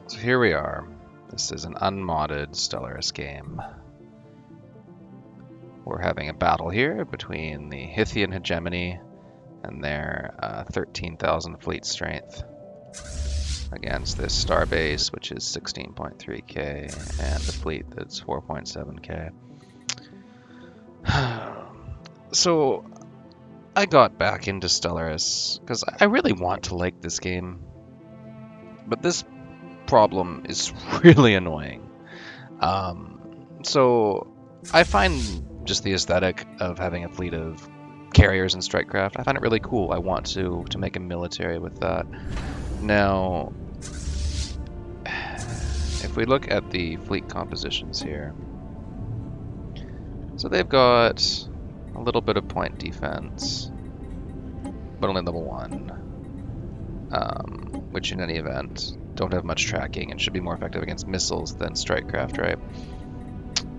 So here we are. This is an unmodded Stellaris game. We're having a battle here between the Hithian hegemony and their 13,000 fleet strength against this starbase, which is 16.3k, and the fleet that's 4.7k. So I got back into Stellaris because I really want to like this game, but this problem is really annoying. So I find just the aesthetic of having a fleet of carriers and strike craft, I find it really cool. I want to make a military with that. Now, if we look at the fleet compositions here, so they've got a little bit of point defense, but only level 1, which in any event don't have much tracking and should be more effective against missiles than strike craft, right?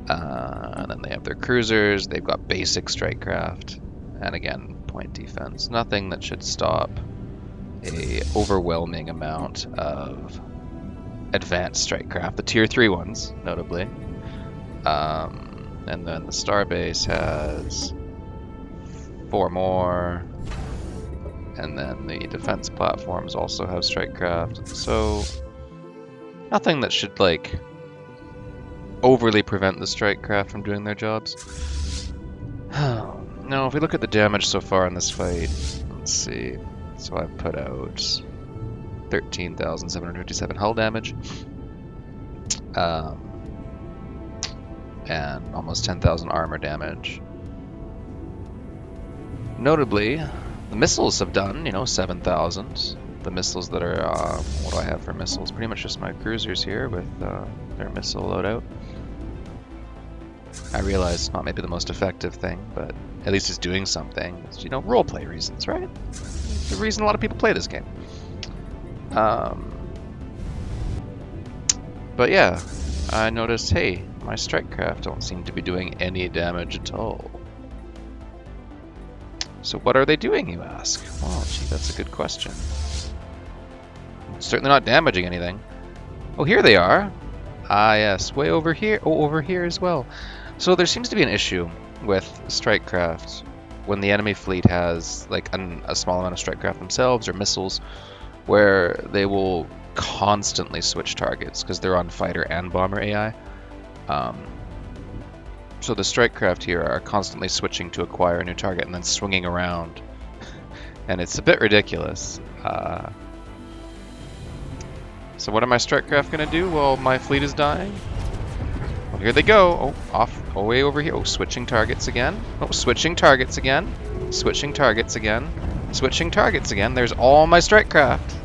And then they have their cruisers, they've got basic strike craft, and again, point defense. Nothing that should stop a overwhelming amount of advanced strike craft, the tier 3 ones, notably. And then the starbase has 4 more, and then the defense platforms also have strike craft. So nothing that should like overly prevent the strike craft from doing their jobs. Now, if we look at the damage so far in this fight, let's see. So I've put out 13,757 hull damage, and almost 10,000 armor damage. Notably, the missiles have done, 7,000. The missiles that are, what do I have for missiles? Pretty much just my cruisers here with their missile loadout. I realize it's not maybe the most effective thing, but at least it's doing something. It's, roleplay reasons, right? The reason a lot of people play this game. But yeah, I noticed, hey, my strike craft don't seem to be doing any damage at all. So what are they doing, you ask? Well, gee, that's a good question. Certainly not damaging anything. Oh, here they are. Ah, yes, way over here. Oh, over here as well. So there seems to be an issue with strike craft when the enemy fleet has like a small amount of strike craft themselves or missiles, where they will constantly switch targets because they're on fighter and bomber AI. So the strike craft here are constantly switching to acquire a new target and then swinging around, and it's a bit ridiculous. So what are my strike craft gonna do while my fleet is dying? Well, here they go. Oh, way over here. Oh, switching targets again. Oh, switching targets again. Switching targets again. Switching targets again. There's all my strike craft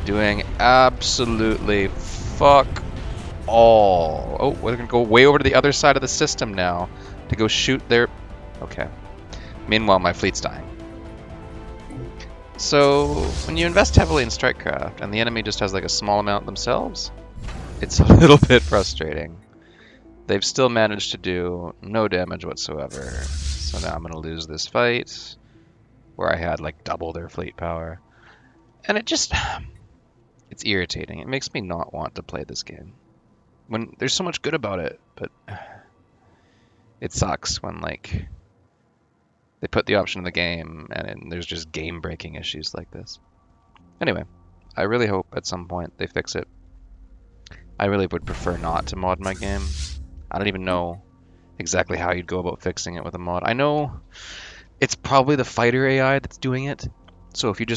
doing absolutely fuck all. Oh, we're gonna go way over to the other side of the system now to go shoot their... Okay. Meanwhile, my fleet's dying. So when you invest heavily in strike craft and the enemy just has like a small amount themselves, it's a little bit frustrating. They've still managed to do no damage whatsoever. So now I'm going to lose this fight where I had like double their fleet power. And it's irritating. It makes me not want to play this game when there's so much good about it, but it sucks when like they put the option in the game and there's just game-breaking issues like this. Anyway, I really hope at some point they fix it. I really would prefer not to mod my game. I don't even know exactly how you'd go about fixing it with a mod. I know it's probably the fighter AI that's doing it. So if you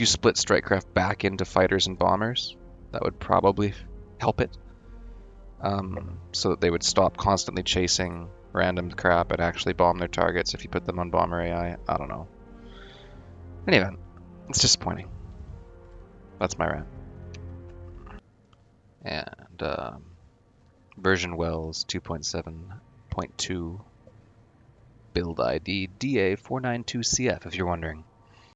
split strikecraft back into fighters and bombers, that would probably help it. So that they would stop constantly chasing random crap and actually bomb their targets if you put them on bomber AI. I don't know. Anyway, it's disappointing. That's my rant. And version Wells 2.7.2 build ID DA492CF if you're wondering.